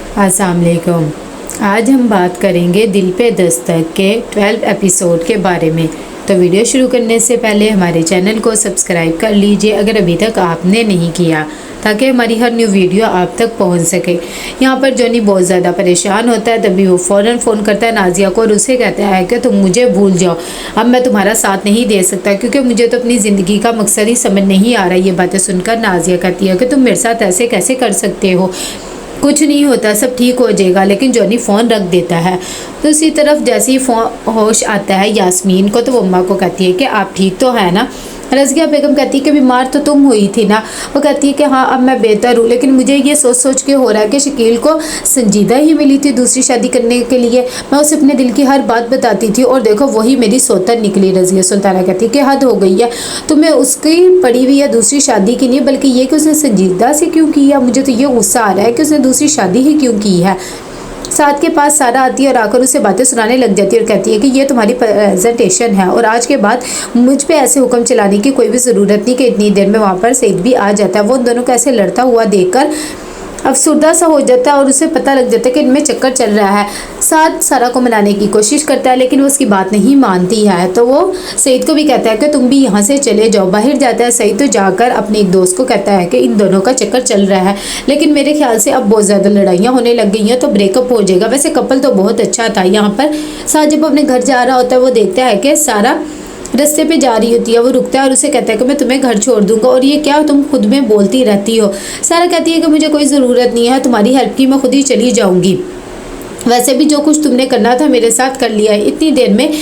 अस्सलाम वालेकुम। आज हम बात करेंगे दिल पे दस्तक के 12 एपिसोड के बारे में। तो वीडियो शुरू करने से पहले हमारे चैनल को सब्सक्राइब कर लीजिए अगर अभी तक आपने नहीं किया, ताकि हमारी हर न्यू वीडियो आप तक पहुंच सके। यहाँ पर जॉनी बहुत ज़्यादा परेशान होता है, तभी वो फ़ौरन फ़ोन करता है नाजिया को और उसे कहता है कि तुम मुझे भूल जाओ, अब मैं तुम्हारा साथ नहीं दे सकता क्योंकि मुझे तो अपनी ज़िंदगी का मकसद ही समझ नहीं आ रहा। ये बातें सुनकर नाजिया कहती है कि तुम मेरे साथ ऐसे कैसे कर सकते हो, कुछ नहीं होता, सब ठीक हो जाएगा। लेकिन जॉनी फ़ोन रख देता है। दूसरी तरफ जैसे ही होश आता है यास्मीन को, तो वो अम्मा को कहती है कि आप ठीक तो है ना। रज़िया बेगम कहती है कि बीमार तो तुम हुई थी ना। वो कहती है कि हाँ अब मैं बेहतर हूँ, लेकिन मुझे ये सोच सोच के हो रहा है कि शकील को संजीदा ही मिली थी दूसरी शादी करने के लिए। मैं उसे अपने दिल की हर बात बताती थी और देखो वही मेरी सोतन निकली। रज़िया सुल्ताना कहती है कि हद हो गई है, तुम्हें उसकी पड़ी हुई है दूसरी शादी की नहीं, बल्कि ये कि उसने संजीदा से क्यों किया। मुझे तो ये गुस्सा आ रहा है कि उसने दूसरी शादी ही क्यों की है। साथ के पास सारा आती है और आकर उसे बातें सुनाने लग जाती है और कहती है कि ये तुम्हारी प्रेजेंटेशन है और आज के बाद मुझ पे ऐसे हुक्म चलाने की कोई भी ज़रूरत नहीं कि इतनी देर में वहाँ पर सईद भी आ जाता है। वो उन दोनों को ऐसे लड़ता हुआ देखकर अफसरदा सा हो जाता है और उसे पता लग जाता है कि इनमें चक्कर चल रहा है। साथ सारा को मनाने की कोशिश करता है लेकिन वो उसकी बात नहीं मानती है, तो वो सईद को भी कहता है कि तुम भी यहाँ से चले जाओ। बाहर जाता है सईद तो जाकर अपने एक दोस्त को कहता है कि इन दोनों का चक्कर चल रहा है, लेकिन मेरे ख्याल से अब बहुत ज़्यादा लड़ाइयाँ होने लग गई हैं तो ब्रेकअप हो जाएगा। वैसे कपल तो बहुत अच्छा था। यहाँ पर साथ जब अपने घर जा रहा होता है वो देखता है कि सारा रास्ते पे जा रही होती है। वो रुकता है और उसे कहता है कि मैं तुम्हें घर छोड़ दूंगा और ये क्या तुम खुद में बोलती रहती हो। सारा कहती है कि मुझे कोई ज़रूरत नहीं है तुम्हारी हेल्प की, मैं खुद ही चली जाऊंगी। वैसे भी जो कुछ तुमने करना था मेरे साथ कर लिया है। इतनी देर में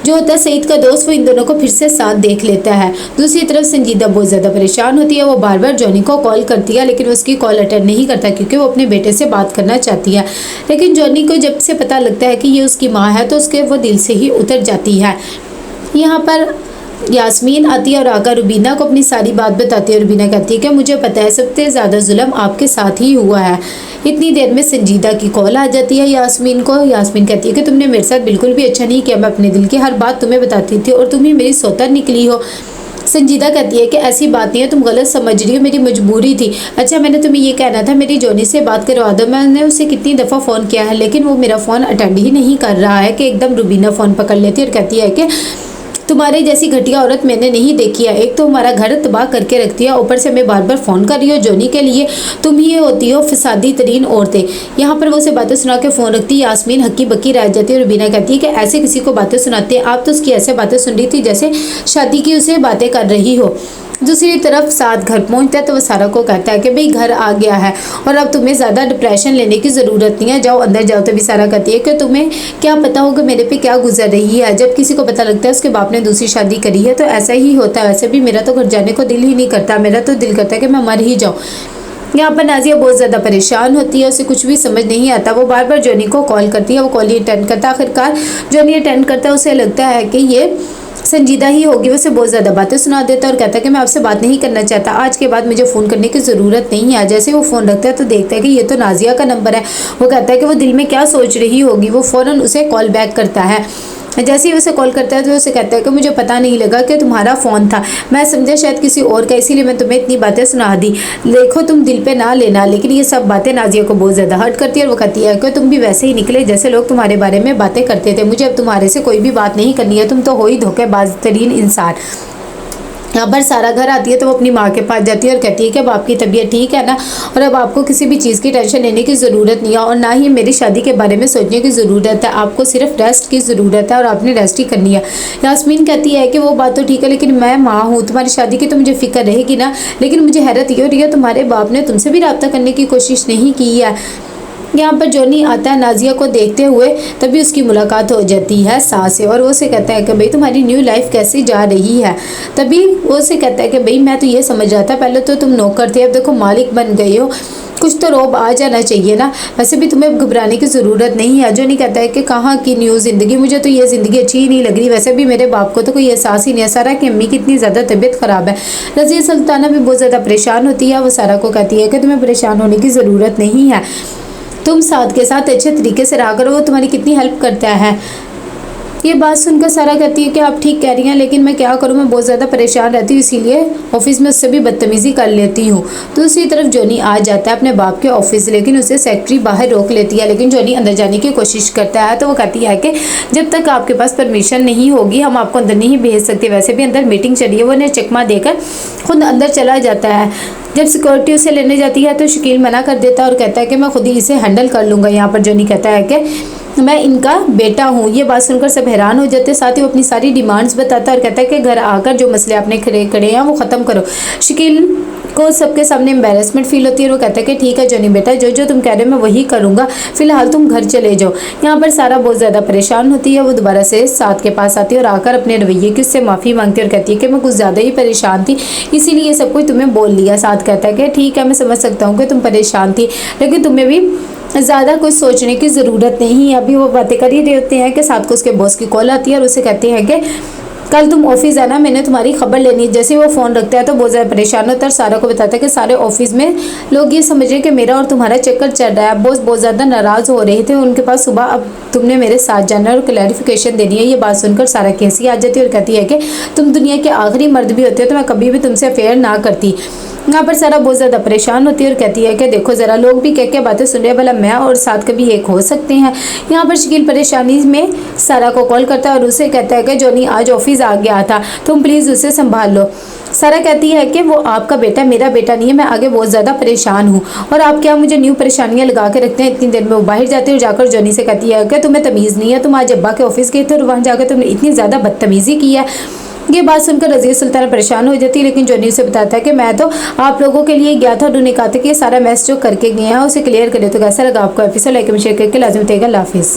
जो होता है सईद का दोस्त वो इन दोनों को फिर से साथ देख लेता है। दूसरी तरफ संजीदा बहुत ज़्यादा परेशान होती है। वो बार बार जॉनी को कॉल करती है लेकिन उसकी कॉल अटेंड नहीं करता क्योंकि वो अपने बेटे से बात करना चाहती है। लेकिन जॉनी को जब से पता लगता है कि ये उसकी माँ है तो उसके वो दिल से ही उतर जाती है। यहाँ पर यास्मीन आती है और आकर रुबीना को अपनी सारी बात बताती है। रुबीना कहती है कि मुझे पता है सबसे ज़्यादा जुल्म आपके साथ ही हुआ है। इतनी देर में संजीदा की कॉल आ जाती है यास्मीन को। यास्मीन कहती है कि तुमने मेरे साथ बिल्कुल भी अच्छा नहीं किया, मैं अपने दिल की हर बात तुम्हें बताती थी और तुम ही मेरी सौतन निकली हो। संजीदा कहती है कि ऐसी बात नहीं है, तुम गलत समझ रही हो, मेरी मजबूरी थी। अच्छा मैंने तुम्हें ये कहना था मेरी जॉनी से बात करवा दो। मैंने उसे कितनी दफ़ा फ़ोन किया है लेकिन वो मेरा फ़ोन अटेंड ही नहीं कर रहा है कि एकदम रुबीना फ़ोन पकड़ लेती है और कहती है कि तुम्हारे जैसी घटिया औरत मैंने नहीं देखी है। एक तो हमारा घर तबाह करके रखती है, ऊपर से मैं बार बार फ़ोन कर रही हूँ जॉनी के लिए, तुम ही होती हो फसादी तरीन औरतें। यहाँ पर वो उसे बातें सुना के फ़ोन रखती है। यास्मीन हक्की बक्की रह जाती है और रुबीना कहती है कि ऐसे किसी को बातें सुनाते हैं, आप तो उसकी ऐसे बातें सुन रही थी जैसे शादी की उसे बातें कर रही हो। दूसरी तरफ साथ घर पहुंचता है तो वो सारा को कहता है कि भाई घर आ गया है और अब तुम्हें ज़्यादा डिप्रेशन लेने की ज़रूरत नहीं है, जाओ अंदर जाओ। तभी सारा कहती है कि तुम्हें क्या पता होगा मेरे पे क्या गुजर रही है। जब किसी को पता लगता है उसके बाप ने दूसरी शादी करी है तो ऐसा ही होता है। वैसे भी मेरा तो घर जाने को दिल ही नहीं करता, मेरा तो दिल करता है कि मैं मर ही जाऊँ। यहाँ पर नाजिया बहुत ज़्यादा परेशान होती है, उसे कुछ भी समझ नहीं आता। वो बार बार जॉनी को कॉल करती है, वो कॉल ही अटेंड करता है। आखिरकार जॉनी अटेंड करता है, उसे लगता है कि ये संजीदा ही होगी। वैसे बहुत ज़्यादा बातें सुना देता है और कहता है कि मैं आपसे बात नहीं करना चाहता, आज के बाद मुझे फ़ोन करने की ज़रूरत नहीं है। जैसे वो फ़ोन रखता है तो देखता है कि ये तो नाजिया का नंबर है। वो कहता है कि वो दिल में क्या सोच रही होगी। वो फ़ौरन उसे कॉल बैक करता है। जैसे ही उसे कॉल करता है तो उसे कहता है कि मुझे पता नहीं लगा कि तुम्हारा फ़ोन था, मैं समझा शायद किसी और का, इसीलिए मैं तुम्हें इतनी बातें सुना दी। देखो तुम दिल पे ना लेना। लेकिन ये सब बातें नाजिया को बहुत ज़्यादा हर्ट करती है और वो कहती है कि तुम भी वैसे ही निकले जैसे लोग तुम्हारे बारे में बातें करते थे। मुझे अब तुम्हारे से कोई भी बात नहीं करनी है, तुम तो हो ही धोखेबाज तरीन इंसान। यहाँ पर सारा घर आती है तो वो अपनी माँ के पास जाती है और कहती है कि अब आपकी तबीयत ठीक है ना और अब आपको किसी भी चीज़ की टेंशन लेने की ज़रूरत नहीं है और ना ही मेरी शादी के बारे में सोचने की ज़रूरत है। आपको सिर्फ रेस्ट की ज़रूरत है और आपने रेस्ट ही करनी है। यास्मीन कहती है कि वो बात तो ठीक है लेकिन मैं माँ हूँ, तुम्हारी शादी की तो मुझे फ़िक्र रहेगी ना। लेकिन मुझे हैरत ये हो रही है तुम्हारे बाप ने तुमसे भी रब्ता करने की कोशिश नहीं की है। यहाँ पर जॉनी आता है नाजिया को देखते हुए, तभी उसकी मुलाकात हो जाती है सास से और वो से कहता है कि भाई तुम्हारी न्यू लाइफ कैसी जा रही है। तभी वो से कहता है कि भाई मैं तो ये समझ रहा था पहले तो तुम नौकर थे, अब देखो मालिक बन गए हो, कुछ तो रोब आ जाना चाहिए ना। वैसे भी तुम्हें घबराने की ज़रूरत नहीं है। जॉनी कहता है कि कहाँ की न्यू ज़िंदगी, मुझे तो ये ज़िंदगी अच्छी ही नहीं लग रही। वैसे भी मेरे बाप को तो कोई एहसास ही नहीं है सारा कि अम्मी की इतनी ज़्यादा तबीयत ख़राब है। रज़िया सुल्ताना भी बहुत ज़्यादा परेशान होती है। वो सारा को कहती है कि तुम्हें परेशान होने की ज़रूरत नहीं है, तुम साथ के साथ अच्छे तरीके से रहा करो, वो तुम्हारी कितनी हेल्प करता है। ये बात सुनकर सारा कहती है कि आप ठीक कह रही हैं, लेकिन मैं क्या करूं, मैं बहुत ज़्यादा परेशान रहती हूँ, इसीलिए ऑफिस में उससे भी बदतमीज़ी कर लेती हूँ। तो दूसरी तरफ जॉनी आ जाता है अपने बाप के ऑफिस, लेकिन उसे सेक्रेटरी बाहर रोक लेती है। लेकिन जॉनी अंदर जाने की कोशिश करता है तो वो कहती है कि जब तक आपके पास परमिशन नहीं होगी हम आपको अंदर नहीं भेज सकते। वैसे भी अंदर मीटिंग चली है। वो उन्हें चकमा देकर खुद अंदर चला जाता है। जब सिक्योरिटी उसे लेने जाती है तो शकील मना कर देता है और कहता है कि मैं खुद ही इसे हैंडल कर लूँगा। यहाँ पर जॉनी कहता है कि मैं इनका बेटा हूँ। ये बात सुनकर सब हैरान हो जाते हैं। साथ ही वो अपनी सारी डिमांड्स बताता है और कहता है कि घर आकर जो मसले आपने खड़े हैं वो ख़त्म करो। शकील को सबके सामने एम्बेरसमेंट फील होती है और वो कहता है कि ठीक है जॉनी बेटा, जो जो तुम कह रहे हो मैं वही करूँगा, फिलहाल तुम घर चले जाओ। यहाँ पर सारा बहुत ज़्यादा परेशान होती है। वो दोबारा से साथ के पास आती है और आकर अपने रवैये की उससे माफ़ी मांगती है और कहती है कि मैं कुछ ज़्यादा ही परेशान थी, इसीलिए ये सब कुछ तुम्हें बोल लिया। साथ कहता है कि ठीक है मैं समझ सकता हूँ कि तुम परेशान थी, लेकिन तुम्हें भी ज़्यादा कुछ सोचने की ज़रूरत नहीं है। अभी वो बातें कर ही रहे होते हैं कि साथ को उसके बॉस की कॉल आती है और उसे कहते हैं कि कल तुम ऑफिस आना, मैंने तुम्हारी खबर लेनी है। जैसे वो फ़ोन रखता है तो बहुत ज़्यादा परेशान होता है और सारा को बताता है कि सारे ऑफिस में लोग ये समझ रहे हैं कि मेरा और तुम्हारा चक्कर चल रहा है। बॉस बहुत ज़्यादा नाराज़ हो रहे थे उनके पास सुबह, अब तुमने मेरे साथ जाना और क्लैरिफिकेशन देनी है। ये बात सुनकर सारा की हंसी आ जाती है और कहती है कि तुम दुनिया के आखिरी मर्द भी होते हो तो मैं कभी भी तुमसे अफेयर ना करती। यहाँ पर सारा बहुत ज़्यादा परेशान होती है और कहती है कि देखो ज़रा, लोग भी क्या क्या बातें सुन रहे हैं, भला मैं और साथ कभी एक हो सकते हैं। यहाँ पर शकील परेशानी में सारा को कॉल करता है और उसे कहता है कि जॉनी आज ऑफिस आ गया था, तुम प्लीज़ उसे संभाल लो। सारा कहती है कि वो आपका बेटा, मेरा बेटा नहीं है, मैं आगे बहुत ज़्यादा परेशान हूँ और आप क्या मुझे न्यू परेशानियाँ लगा के रखते हैं। इतनी देर में वो बाहर जाती है और जाकर जॉनी से कहती है कि तुम्हें तमीज़ नहीं है, तुम आज अब्बा के ऑफिस गए थे और वहाँ जाकर तुमने इतनी ज़्यादा बदतमीज़ी की है। ये बात सुनकर रज़िया सुल्ताना परेशान हो जाती है, लेकिन जॉनी उसे बताता है कि मैं तो आप लोगों के लिए गया था और उन्होंने कहा था कि ये सारा मैस जो करके गए हैं उसे क्लियर करे। तो कैसा लगा आपको एपिसोड, लाइक शेयर करके लाजमी बताइएगा। अल्लाह हाफिज़।